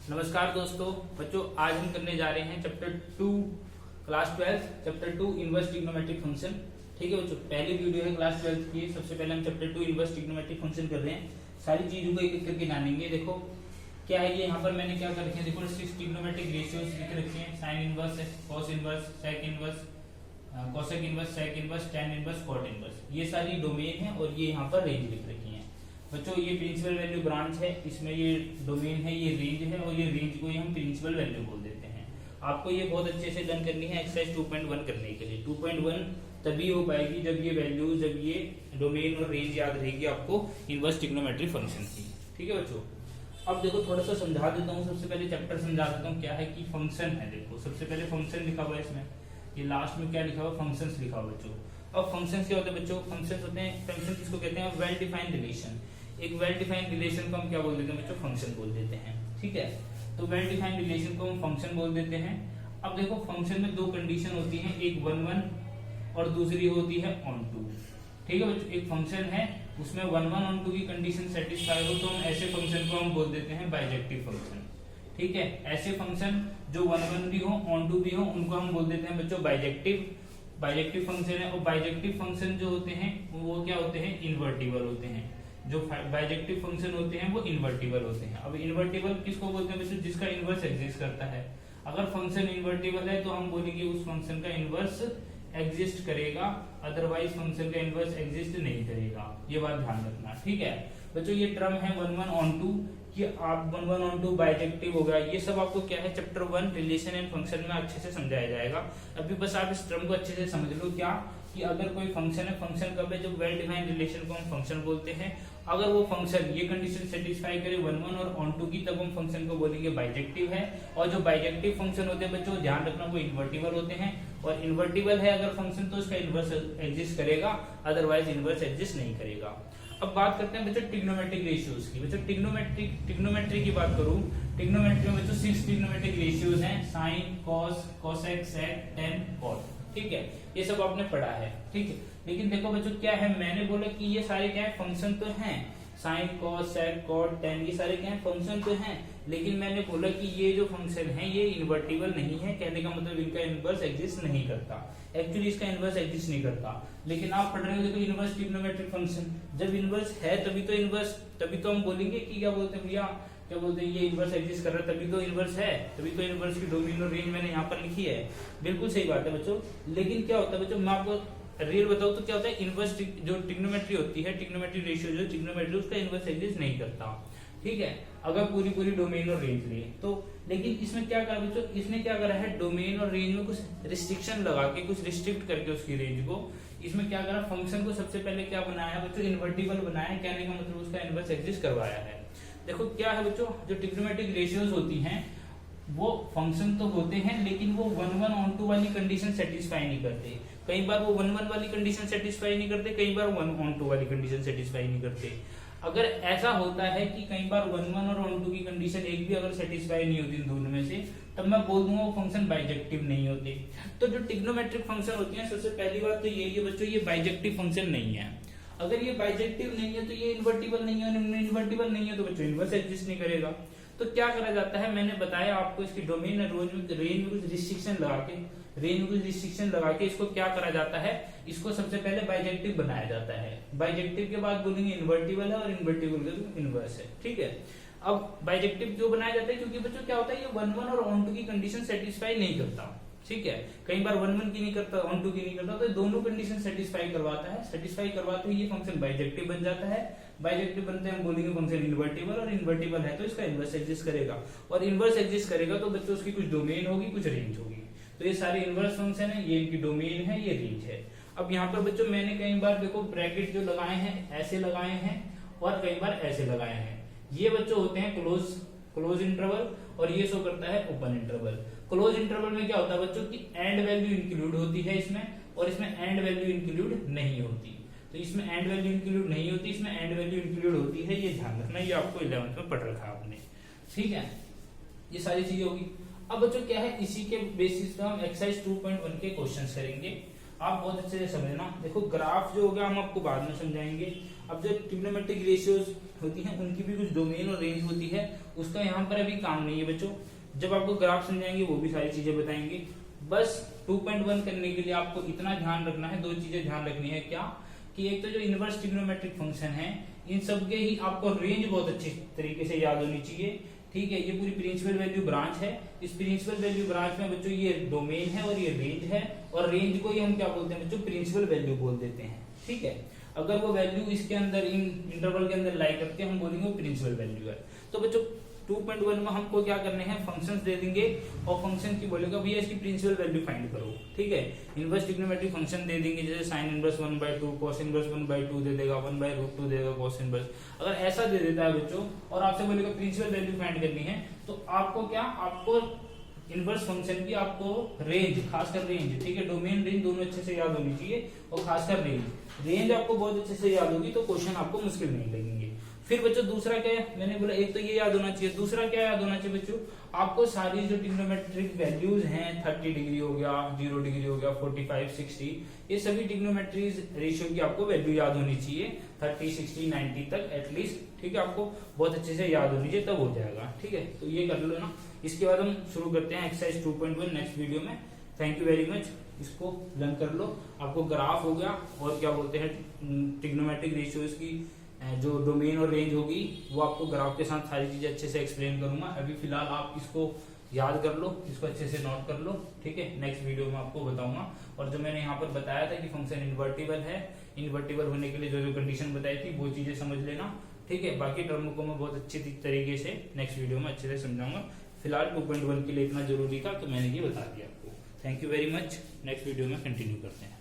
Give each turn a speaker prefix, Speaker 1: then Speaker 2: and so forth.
Speaker 1: नमस्कार दोस्तों बच्चों, आज हम करने जा रहे हैं chapter 2 class 12 chapter 2 inverse trigonometric function. ठीक है बच्चों, पहली वीडियो है क्लास 12 की। सबसे पहले हम चैप्टर 2 इनवर्स ट्रिग्नोमेट्रिक फंक्शन कर रहे हैं। सारी चीजों को एक एक करके जानेंगे। देखो क्या है ये, यहाँ पर मैंने क्या कर रखे हैं, देखो 6 ट्रिग्नोमेट्रिक रेशियोज लिख रखे हैं। Sine inverse, cos inverse, sec inverse, cosec inverse, sec inverse, tan inverse, cot inverse, ये सारी डोमेन है और ये यहाँ पर रेंज लिख रखी है। बच्चों ये प्रिंसिपल वैल्यू ब्रांच है, इसमें ये डोमेन है, ये रेंज है और ये रेंज को ही हम प्रिंसिपल वैल्यू बोल देते हैं। आपको ये बहुत अच्छे से डन करनी है एक्सरसाइज 2.1 करने के लिए। 2.1 तभी हो पाएगी जब ये वैल्यू, जब ये डोमेन और रेंज याद रहेगी आपको इनवर्स ट्रिग्नोमेट्रिक फंक्शन की। ठीक है बच्चों, अब देखो थोड़ा सा समझा देता हूँ। सबसे पहले चैप्टर समझा देता हूँ क्या है कि फंक्शन है। देखो सबसे पहले फंक्शन लिखा हुआ है इसमें, ये लास्ट में क्या लिखा हुआ, फंक्शंस लिखा हुआ बच्चों। अब फंक्शंस क्या होते हैं बच्चों, फंक्शंस होते हैं, फंक्शन किसको कहते हैं, वेल डिफाइंड रिलेशन। एक वेल डिफाइंड रिलेशन को हम क्या बोल देते हैं बच्चों, फंक्शन बोल देते हैं। ठीक है, तो वेल डिफाइंड रिलेशन को हम फंक्शन बोल देते हैं। अब देखो फंक्शन में दो कंडीशन होती है, एक 1 और दूसरी होती है ऑन टू। ठीक है बच्चों, एक फंक्शन है उसमें 1 ऑन टू की कंडीशन सेटिस्फाई हो तो हम ऐसे फंक्शन को हम बोल देते हैं बाइजेक्टिव फंक्शन। ठीक है, ऐसे फंक्शन जो 1 भी हो ऑन टू भी हो उनको हम बोल देते हैं बच्चों बाइजेक्टिव फंक्शन है। और बाइजेक्टिव फंक्शन जो होते हैं वो क्या होते हैं, इन्वर्टिबल होते हैं। जो बाइजेक्टिव फंक्शन होते हैं वो इन्वर्टिबल होते हैं। अब इन्वर्टिबल किसको बोलते हैं बच्चों, जिसका इनवर्स एग्जिस्ट करता है। अगर फंक्शन इन्वर्टिबल है तो हम बोलेंगे उस फंक्शन का इनवर्स एग्जिस्ट करेगा, अदरवाइज फंक्शन का इनवर्स एग्जिस्ट नहीं करेगा। ये बात ध्यान रखना। ठीक है बच्चों, ये टर्म है 1 ऑन टू कि आप 1 ऑन टू बाइजेक्टिव होगा। ये सब आपको क्या है चैप्टर 1 रिलेशन एंड फंक्शन में अच्छे से समझाया जाएगा। अभी बस आप इस टर्म को अच्छे से समझ लो क्या कि अगर कोई फंक्शन है, फंक्शन कब है, जब वेल डिफाइंड रिलेशन को हम फंक्शन बोलते हैं। अगर वो फंक्शन ये कंडीशन सेटिस्फाई करे 1 और ऑन टू की, तब हम फंक्शन को बोलेंगे बाइजेक्टिव है। और जो बाइजेक्टिव फंक्शन होते हैं बच्चों ध्यान रखना वो इन्वर्टिबल होते हैं। और इन्वर्टिबल है अगर फंक्शन तो उसका इनवर्स एग्जिस्ट करेगा, अदरवाइज इनवर्स एग्जिस्ट नहीं करेगा। अब बात करते हैं बच्चों ट्रिग्नोमेट्रिक रेशियोज की। बच्चों ट्रिग्नोमेट्री की बात करूं, ट्रिग्नोमेट्री में बच्चों 6 ट्रिग्नोमेट्रिक रेशियोज हैं, साइन, कॉस, कोसेक, सेक, टैन, कॉट। ठीक है, ये सब आपने पढ़ा है। ठीक है, लेकिन देखो बच्चों क्या है, मैंने बोला कि ये सारे क्या है, फंक्शन तो हैं, साइन, कॉस, सेक, कॉट, टैन, ये सारे क्या है, फंक्शन तो हैं। लेकिन मैंने बोला कि ये जो फंक्शन है ये इन्वर्टिबल नहीं है। कहने का मतलब इनका इनवर्स एग्जिस्ट नहीं करता, एक्चुअली इसका इनवर्स एग्जिस्ट नहीं करता। लेकिन आप पढ़ रहे हो देखो इनवर्स ट्रिग्नोमेट्रिक फंक्शन, जब इनवर्स है तभी तो हम बोलेंगे कि क्या बोलते हैं भैया, क्या बोलते हैं ये इनवर्स एग्जिस्ट कर रहा है, तभी तो इनवर्स है, तभी तो इनवर्स की डोमेन और रेंज मैंने यहाँ पर लिखी है। बिल्कुल सही बात है बच्चों। लेकिन क्या होता है बच्चों, मैं आपको रियल बताऊं तो क्या होता है, इनवर्स जो ट्रिग्नोमेट्री होती है, ट्रिग्नोमेट्री रेशियो जो ट्रिग्नोमेट्री उसका इनवर्स एग्जिस्ट नहीं करता। ठीक है, अगर पूरी डोमेन और रेंज ले तो। लेकिन इसमें क्या करा बच्चों, इसने क्या करा है, डोमेन और रेंज में कुछ रिस्ट्रिक्शन लगा के, कुछ रिस्ट्रिक्ट करके उसकी रेंज को, इसमें क्या करा, फंक्शन को सबसे पहले क्या बनाया है बच्चों, इन्वर्टिबल बनाया है। कहने का मतलब उसका इनवर्स एग्जिस्ट करवाया है। देखो क्या है बच्चों, जो ट्रिग्नोमेट्रिक रेशियोज होती हैं वो फंक्शन तो होते हैं लेकिन वो 1 ऑन टू वाली कंडीशन सेटिस्फाई नहीं करते। कई बार वो 1 वाली कंडीशन सेटिस्फाई नहीं करते, कई बार 1 ऑन टू वाली कंडीशन सेटिस्फाई नहीं करते। अगर ऐसा होता है कि कई बार 1 और ऑन टू की कंडीशन एक भी अगर सेटिस्फाई नहीं होती दोनों में से, तब मैं बोल दूंगा वो फंक्शन बाइजेक्टिव नहीं होते। तो जो ट्रिग्नोमेट्रिक फंक्शन होती है, सबसे पहली बात तो यही है बच्चों, ये बाइजेक्टिव फंक्शन नहीं है। अगर ये बाइजेक्टिव नहीं है तो ये इन्वर्टिबल नहीं है, इन्वर्टिबल नहीं है तो बच्चों इनवर्स एग्जिस्ट नहीं करेगा। तो क्या करा जाता है, मैंने बताया आपको इसकी डोमेन और रेंज में कुछ रिस्ट्रिक्शन लगा के इसको क्या करा जाता है, इसको सबसे पहले बाइजेक्टिव बनाया जाता है। बाइजेक्टिव के बाद बोलेंगे इन्वर्टिबल है और इन्वर्टिबल का इनवर्स है। ठीक है, अब बाइजेक्टिव क्यों बनाया जाता है, क्योंकि बच्चों क्या होता है, ये 1 और ऑन टू की कंडीशन सेटिस्फाई नहीं करता। ठीक है, कई बार 1 की नहीं करता, ऑन टू की नहीं करता, तो दोनों कंडीशन सेटिस्फाई करवाता है। सेटिस्फाई करवाते ही ये फंक्शन बाइजेक्टिव बन जाता है। बाइजेक्टिव बनते हैं हम बोलेंगे फंक्शन इन्वर्टिबल, और इन्वर्टिबल है तो इसका इनवर्स एग्जिस्ट करेगा। और इनवर्स एग्जिस्ट करेगा तो बच्चों उसकी कुछ डोमेन होगी, कुछ रेंज होगी। तो ये सारे इनवर्स फंक्शन है, ये इनकी डोमेन है, ये रेंज है। अब यहाँ पर बच्चों मैंने कई बार देखो ब्रैकेट जो लगाए हैं ऐसे लगाए हैं और कई बार ऐसे लगाए हैं। ये बच्चों होते हैं क्लोज इंटरवल और ये शो करता है ओपन इंटरवल। क्लोज इंटरवल में क्या होता है बच्चों की एंड वैल्यू इंक्लूड होती है इसमें, और इसमें एंड वैल्यू इंक्लूड नहीं होती। तो इसमें एंड वैल्यू इंक्लूड नहीं होती, इसमें एंड वैल्यू इंक्लूड होती है। ये ध्यान रखना, ये आपको 11th में पढ़ रखा आपने। ठीक है, ये सारी चीजें होगी। अब बच्चों क्या है, इसी के बेसिस पे हम एक्सरसाइज 2.1 के क्वेश्चंस करेंगे। आप बहुत अच्छे से समझना। देखो ग्राफ जो होगा हम आपको बाद में समझाएंगे। अब जो ट्रिग्नोमेट्रिक रेशियोज होती हैं उनकी भी कुछ डोमेन और रेंज होती है, उसका यहाँ पर अभी काम नहीं है बच्चों। जब आपको ग्राफ समझाएंगे वो भी सारी चीजें बताएंगे। बस 2.1 करने के लिए आपको इतना ध्यान रखना है, दो चीजें ध्यान रखनी है। क्या कि एक तो जो इनवर्स ट्रिग्नोमेट्रिक फंक्शन है इन सबके ही आपको रेंज बहुत अच्छी तरीके से याद होनी चाहिए। ठीक है, ये पूरी प्रिंसिपल वैल्यू ब्रांच है। इस प्रिंसिपल वैल्यू ब्रांच में बच्चों ये डोमेन है और ये रेंज है, और रेंज को ही हम क्या बोलते हैं बच्चों, प्रिंसिपल वैल्यू बोल देते हैं। ठीक है, अगर वो वैल्यू इसके अंदर इन इंटरवल के अंदर लाई करते हैं हम बोलेंगे वो प्रिंसिपल वैल्यू है। तो बच्चों 2.1 में हमको क्या करने हैं, फंक्शंस दे देंगे और फंक्शन की बोलेगा भैया इसकी प्रिंसिपल वैल्यू फाइंड करो। ठीक है, इनवर्स ट्रिग्नोमेट्रिक फंक्शन दे देंगे, जैसे साइन इनवर्स 1/2, cos इनवर्स 1/2 दे देगा, 1/√2 दे देगा cos इनवर्स। अगर ऐसा दे देता है बच्चों और आपसे बोलेगा प्रिंसिपल वैल्यू फाइंड करनी है, तो आपको क्या, आपको इनवर्स फंक्शन की आपको रेंज, खासकर रेंज, ठीक है, डोमेन रेंज दोनों अच्छे से याद होनी चाहिए, और खासकर रेंज आपको बहुत अच्छे से याद होगी तो क्वेश्चन आपको मुश्किल नहीं लगेंगे। फिर बच्चों दूसरा क्या है, मैंने बोला एक तो ये याद होना चाहिए, दूसरा क्या याद होना चाहिए बच्चों, आपको सारी जो ट्रिग्नोमेट्रिक वैल्यूज हैं, 30 डिग्री हो गया, 0 डिग्री हो गया, 45, 60, ये सभी ट्रिग्नोमेट्री रेशियो की आपको वैल्यू याद होनी चाहिए, 30, 60, 90 तक एटलीस्ट। ठीक है, आपको बहुत अच्छे से याद होनी चाहिए, तब हो जाएगा। ठीक है, तो ये कर लो ना। इसके बाद हम शुरू करते हैं एक्सरसाइज 2.1 नेक्स्ट वीडियो में। थैंक यू वेरी मच, इसको लर्न कर लो। आपको ग्राफ हो गया और क्या बोलते हैं ट्रिग्नोमेट्रिक रेशियोज की जो डोमेन और रेंज होगी वो आपको ग्राफ के साथ सारी चीजें अच्छे से एक्सप्लेन करूंगा। अभी फिलहाल आप इसको याद कर लो, इसको अच्छे से नोट कर लो। ठीक है, नेक्स्ट वीडियो में आपको बताऊंगा। और जो मैंने यहाँ पर बताया था कि फंक्शन इन्वर्टिबल है, इन्वर्टिबल होने के लिए जो जो कंडीशन बताई थी वो चीजें समझ लेना। ठीक है, बाकी टर्म को मैं बहुत अच्छी तरीके से नेक्स्ट वीडियो में अच्छे से समझाऊंगा। फिलहाल 2.1 के लिए इतना जरूरी था तो मैंने ये बता दिया आपको। Thank you very much, next video में कंटिन्यू करते हैं।